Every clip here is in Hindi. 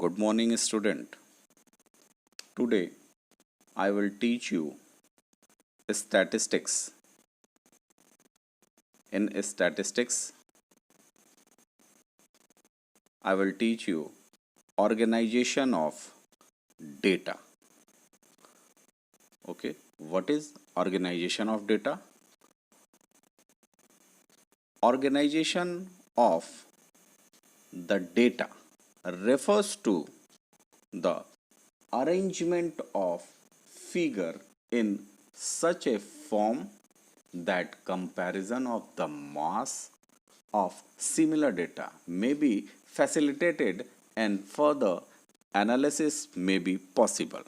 Good morning, student. Today I will teach you statistics. In statistics, I will teach you organization of data. Okay, what is organization of data? Organization of the data refers to the arrangement of figure in such a form that comparison of the mass of similar data may be facilitated and further analysis may be possible.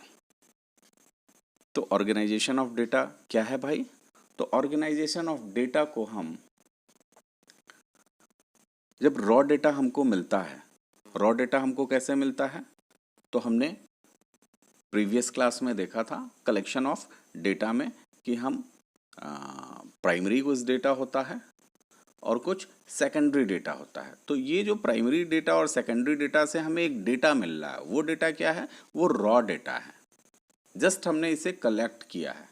तो ऑर्गेनाइजेशन ऑफ डेटा क्या है भाई? तो ऑर्गेनाइजेशन ऑफ डेटा को हम जब रॉ डेटा हमको मिलता है, रॉ डेटा हमको कैसे मिलता है? तो हमने प्रीवियस क्लास में देखा था कलेक्शन ऑफ डेटा में कि हम प्राइमरी कुछ डेटा होता है और कुछ सेकेंडरी डेटा होता है। तो ये जो प्राइमरी डेटा और सेकेंडरी डेटा से हमें एक डेटा मिल रहा है, वो डेटा क्या है? वो रॉ डेटा है। जस्ट हमने इसे कलेक्ट किया है,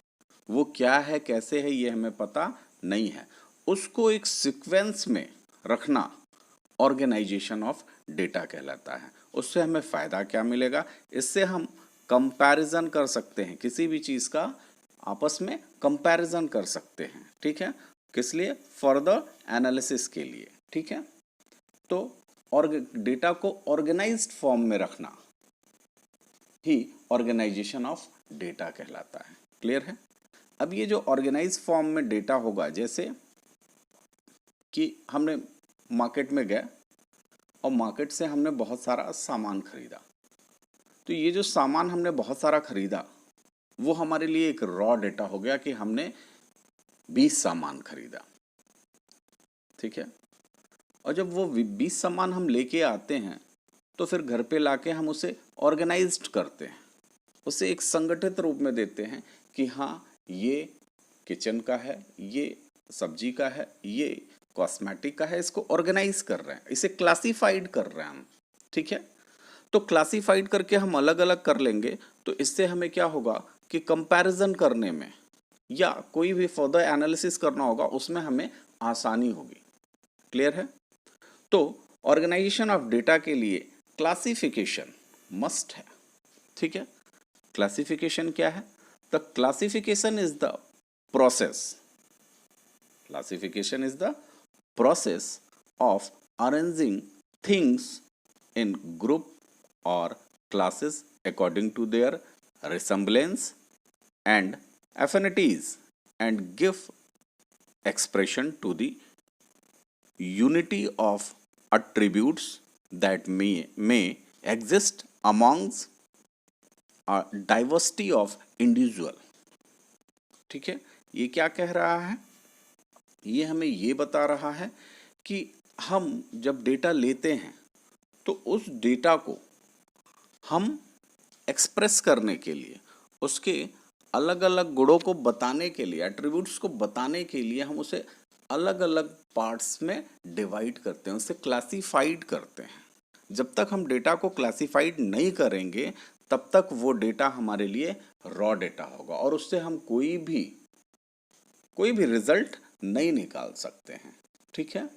वो क्या है कैसे है ये हमें पता नहीं है। उसको एक सीक्वेंस में रखना ऑर्गेनाइजेशन ऑफ डेटा कहलाता है। उससे हमें फ़ायदा क्या मिलेगा? इससे हम कंपैरिजन कर सकते हैं, किसी भी चीज़ का आपस में कंपैरिजन कर सकते हैं। ठीक है, किस लिए? फर्दर एनालिसिस के लिए। ठीक है, तो डेटा को ऑर्गेनाइज्ड फॉर्म में रखना ही ऑर्गेनाइजेशन ऑफ डेटा कहलाता है। क्लियर है? अब ये जो ऑर्गेनाइज फॉर्म में डेटा होगा, जैसे कि हमने मार्केट में गए और मार्केट से हमने बहुत सारा सामान खरीदा, तो ये जो सामान हमने बहुत सारा खरीदा वो हमारे लिए एक रॉ डेटा हो गया कि हमने 20 सामान खरीदा। ठीक है, और जब वो 20 सामान हम लेके आते हैं तो फिर घर पे लाके हम उसे ऑर्गेनाइज्ड करते हैं, उसे एक संगठित रूप में देते हैं कि हाँ ये किचन का है, ये सब्जी का है, ये कॉस्मेटिक का है। इसको ऑर्गेनाइज कर रहे हैं, इसे क्लासिफाइड कर रहे हैं हम। ठीक है, तो क्लासिफाइड करके हम अलग अलग कर लेंगे तो इससे हमें क्या होगा कि कंपैरिजन करने में या कोई भी फर्दर एनालिसिस करना होगा उसमें हमें आसानी होगी। क्लियर है? तो ऑर्गेनाइजेशन ऑफ डेटा के लिए क्लासिफिकेशन मस्ट है। ठीक है, क्लासिफिकेशन क्या है? The classification is the process, classification is the process of arranging things in group or classes according to their resemblance and affinities and give expression to the unity of attributes that may exist amongst a diversity of individual. ठीक है, ये क्या कह रहा है? ये हमें ये बता रहा है कि हम जब डेटा लेते हैं तो उस डेटा को हम एक्सप्रेस करने के लिए, उसके अलग अलग गुणों को बताने के लिए, एट्रीब्यूट्स को बताने के लिए हम उसे अलग अलग पार्ट्स में डिवाइड करते हैं, उसे क्लासिफाइड करते हैं। जब तक हम डेटा को क्लासिफाइड नहीं करेंगे तब तक वो डेटा हमारे लिए रॉ डेटा होगा और उससे हम कोई भी रिजल्ट नहीं निकाल सकते हैं। ठीक है,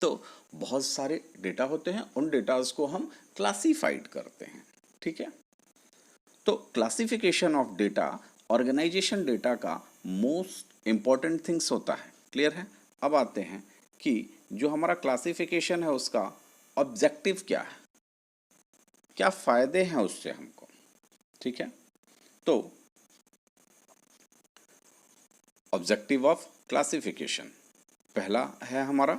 तो बहुत सारे डेटा होते हैं, उन डेटास को हम क्लासिफाइड करते हैं। ठीक है, तो classification of data organisation data का मोस्ट इंपॉर्टेंट थिंग्स होता है। क्लियर है? अब आते हैं कि जो हमारा क्लासिफिकेशन है उसका ऑब्जेक्टिव क्या है, क्या फायदे हैं उससे हमको। ठीक है, तो ऑब्जेक्टिव ऑफ क्लासिफिकेशन पहला है हमारा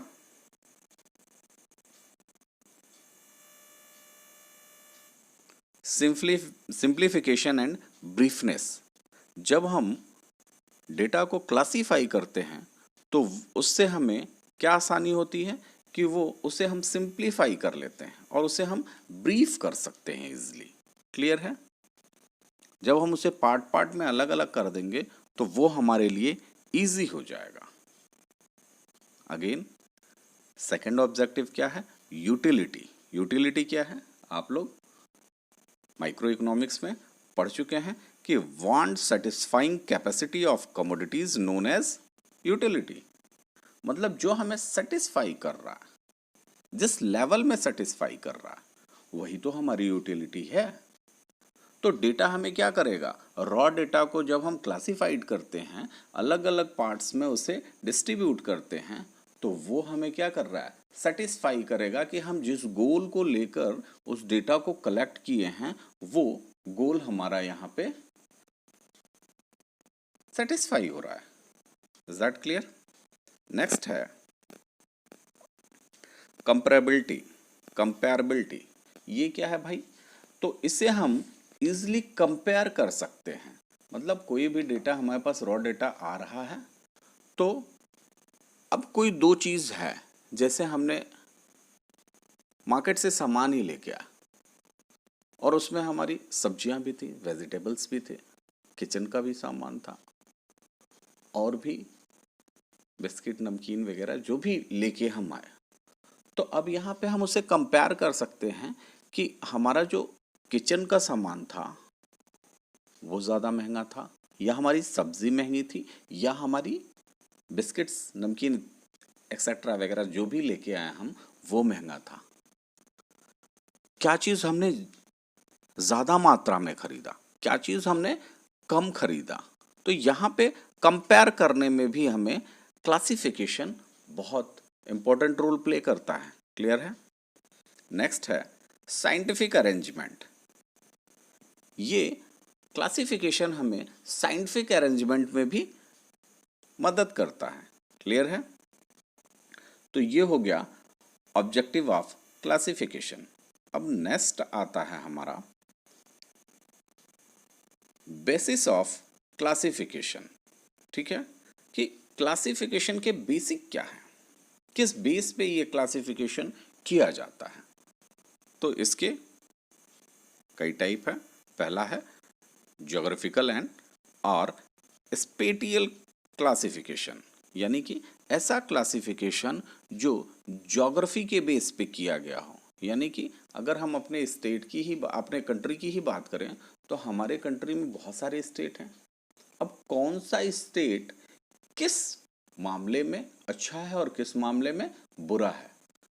सिंप्लीफिकेशन एंड ब्रीफनेस। जब हम डेटा को क्लासिफाई करते हैं तो उससे हमें क्या आसानी होती है कि वो उसे हम सिंप्लीफाई कर लेते हैं और उसे हम ब्रीफ कर सकते हैं इजीली। क्लियर है? जब हम उसे पार्ट पार्ट में अलग अलग कर देंगे तो वो हमारे लिए इजी हो जाएगा। अगेन सेकंड ऑब्जेक्टिव क्या है? यूटिलिटी। यूटिलिटी क्या है? आप लोग माइक्रो इकोनॉमिक्स में पढ़ चुके हैं कि want satisfying capacity of commodities known as utility. मतलब जो हमें सेटिस्फाई कर रहा है, जिस लेवल में सेटिस्फाई कर रहा है, वही तो हमारी यूटिलिटी है। तो डेटा हमें क्या करेगा, रॉ डेटा को जब हम क्लासिफाइड करते हैं, अलग अलग पार्ट्स में उसे डिस्ट्रीब्यूट करते हैं, तो वो हमें क्या कर रहा है, सेटिस्फाई करेगा कि हम जिस गोल को लेकर उस डेटा को कलेक्ट किए हैं, वो गोल हमारा यहाँ पे सेटिस्फाई हो रहा है। Is that clear? नेक्स्ट है कंपेरेबिलिटी। कंपेरेबिलिटी ये क्या है भाई? तो इसे हम इजिली कंपेयर कर सकते हैं। मतलब कोई भी डेटा हमारे पास रॉ डेटा आ रहा है, तो अब कोई दो चीज है, जैसे हमने मार्केट से सामान ही लेके आया और उसमें हमारी सब्जियां भी थी, वेजिटेबल्स भी थे, किचन का भी सामान था, और भी बिस्किट नमकीन वगैरह जो भी लेके हम आए। तो अब यहाँ पे हम उसे कंपेयर कर सकते हैं कि हमारा जो किचन का सामान था वो ज़्यादा महंगा था, या हमारी सब्जी महंगी थी, या हमारी बिस्किट्स नमकीन एक्सेट्रा वगैरह जो भी लेके आए हम वो महंगा था। क्या चीज़ हमने ज़्यादा मात्रा में खरीदा, क्या चीज़ हमने कम खरीदा। तो यहाँ पे कंपेयर करने में भी हमें क्लासिफिकेशन बहुत इंपॉर्टेंट रोल प्ले करता है। क्लियर है? नेक्स्ट है साइंटिफिक अरेंजमेंट। ये क्लासिफिकेशन हमें साइंटिफिक अरेंजमेंट में भी मदद करता है। क्लियर है? तो ये हो गया ऑब्जेक्टिव ऑफ क्लासिफिकेशन। अब नेक्स्ट आता है हमारा बेसिस ऑफ क्लासिफिकेशन। ठीक है, कि क्लासिफिकेशन के बेसिक क्या है, किस बेस पे ये क्लासिफिकेशन किया जाता है। तो इसके कई टाइप है। पहला है ज्योग्राफिकल एंड और स्पेटियल क्लासिफिकेशन, यानी कि ऐसा क्लासिफिकेशन जो ज्योग्राफी के बेस पे किया गया हो। यानी कि अगर हम अपने स्टेट की ही, अपने कंट्री की ही बात करें, तो हमारे कंट्री में बहुत सारे स्टेट हैं। अब कौन सा स्टेट किस मामले में अच्छा है और किस मामले में बुरा है,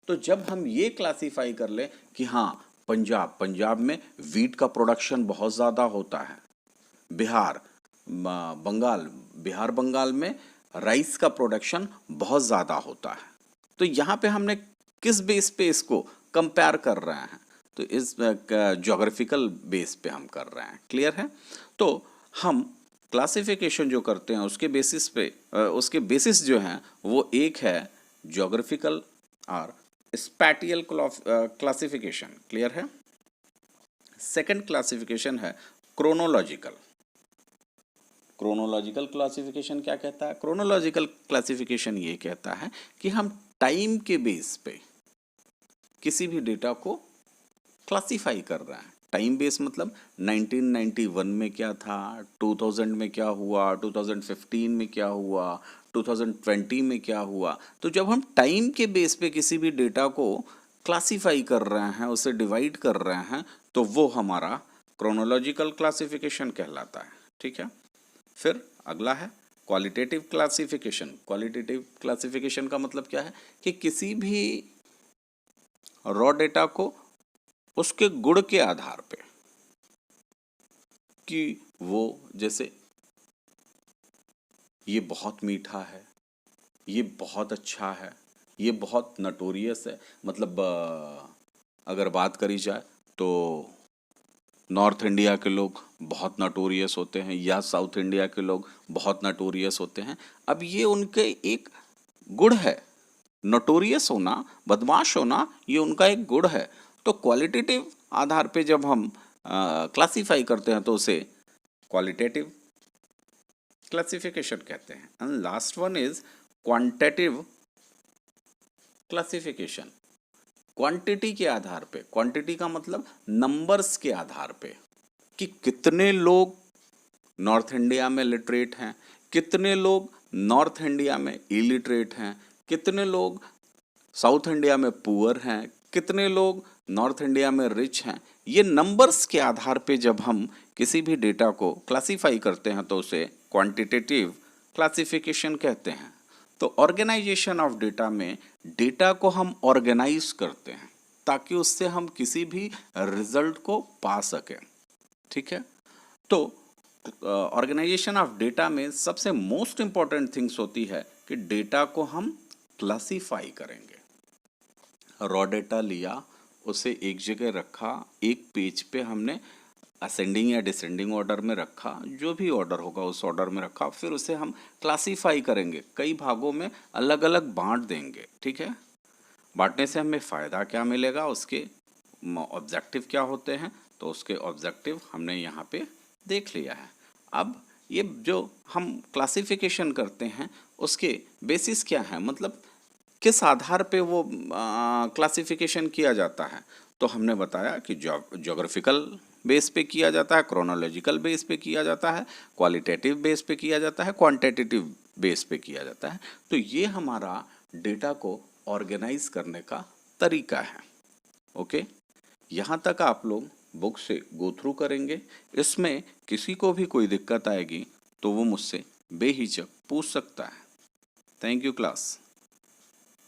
तो जब हम ये क्लासिफाई कर ले कि हाँ पंजाब में वीट का प्रोडक्शन बहुत ज़्यादा होता है, बिहार बंगाल में राइस का प्रोडक्शन बहुत ज़्यादा होता है, तो यहाँ पे हमने किस बेस पे इसको कंपेयर कर रहे हैं, तो इस ज्योग्राफिकल बेस पे हम कर रहे हैं। क्लियर है? तो हम क्लासिफिकेशन जो करते हैं उसके बेसिस पे, उसके बेसिस जो हैं वो एक है ज्योग्राफिकल और स्पैटियल क्लासिफिकेशन। क्लियर है? सेकंड क्लासिफिकेशन है क्रोनोलॉजिकल। क्रोनोलॉजिकल क्लासिफिकेशन क्या कहता है? क्रोनोलॉजिकल क्लासिफिकेशन ये कहता है कि हम टाइम के बेस पे किसी भी डेटा को क्लासिफाई कर रहे हैं। टाइम बेस मतलब 1991 में क्या था, 2000 में क्या हुआ, 2015 में क्या हुआ, 2020 में क्या हुआ। तो जब हम टाइम के बेस पे किसी भी डेटा को क्लासिफाई कर रहे हैं, उसे डिवाइड कर रहे हैं, तो वो हमारा क्रोनोलॉजिकल क्लासिफिकेशन कहलाता है। ठीक है? फिर अगला है क्वालिटेटिव क्लासिफिकेशन। क्वालिटेटिव क्लासिफिकेशन का मतलब क्या है कि किसी भी रॉ डेटा को उसके गुण के आधार पे, कि वो जैसे ये बहुत मीठा है, ये बहुत अच्छा है, ये बहुत नटोरियस है। मतलब अगर बात करी जाए तो नॉर्थ इंडिया के लोग बहुत नटोरियस होते हैं, या साउथ इंडिया के लोग बहुत नटोरियस होते हैं। अब ये उनके एक गुण है, नटोरियस होना, बदमाश होना, ये उनका एक गुण है। तो क्वालिटेटिव आधार पे जब हम क्लासिफाई करते हैं तो उसे क्वालिटेटिव क्लासिफिकेशन कहते हैं। And last one is quantitative classification. Quantity के आधार पे, क्वांटिटी का मतलब नंबर्स के आधार पे, कि कितने लोग नॉर्थ इंडिया में लिटरेट हैं, कितने लोग नॉर्थ इंडिया में इलिटरेट हैं, कितने लोग साउथ इंडिया में पुअर हैं, कितने लोग नॉर्थ इंडिया में रिच हैं, ये नंबर्स के आधार पे जब हम किसी भी डेटा को क्लासीफाई करते हैं तो उसे क्वांटिटेटिव क्लासिफिकेशन कहते हैं। तो ऑर्गेनाइजेशन ऑफ डेटा में डेटा को हम ऑर्गेनाइज करते हैं ताकि उससे हम किसी भी रिजल्ट को पा सकें। ठीक है, तो ऑर्गेनाइजेशन ऑफ डेटा में सबसे मोस्ट इंपॉर्टेंट थिंग्स होती है कि डेटा को हम क्लासीफाई करेंगे। रॉ डेटा लिया, उसे एक जगह रखा, एक पेज पे हमने असेंडिंग या डिसेंडिंग ऑर्डर में रखा, जो भी ऑर्डर होगा उस ऑर्डर में रखा, फिर उसे हम क्लासीफाई करेंगे, कई भागों में अलग अलग बांट देंगे। ठीक है, बांटने से हमें फ़ायदा क्या मिलेगा, उसके ऑब्जेक्टिव क्या होते हैं, तो उसके ऑब्जेक्टिव हमने यहाँ पे देख लिया है। अब ये जो हम क्लासिफिकेशन करते हैं उसके बेसिस क्या है, मतलब किस आधार पे वो क्लासिफिकेशन किया जाता है, तो हमने बताया कि ज्योग्राफिकल बेस पे किया जाता है, क्रोनोलॉजिकल बेस पे किया जाता है, क्वालिटेटिव बेस पे किया जाता है, क्वांटिटेटिव बेस पे किया जाता है। तो ये हमारा डेटा को ऑर्गेनाइज करने का तरीका है। ओके, यहाँ तक आप लोग बुक से गो थ्रू करेंगे। इसमें किसी को भी कोई दिक्कत आएगी तो वो मुझसे बेहिचक पूछ सकता है। Thank you class.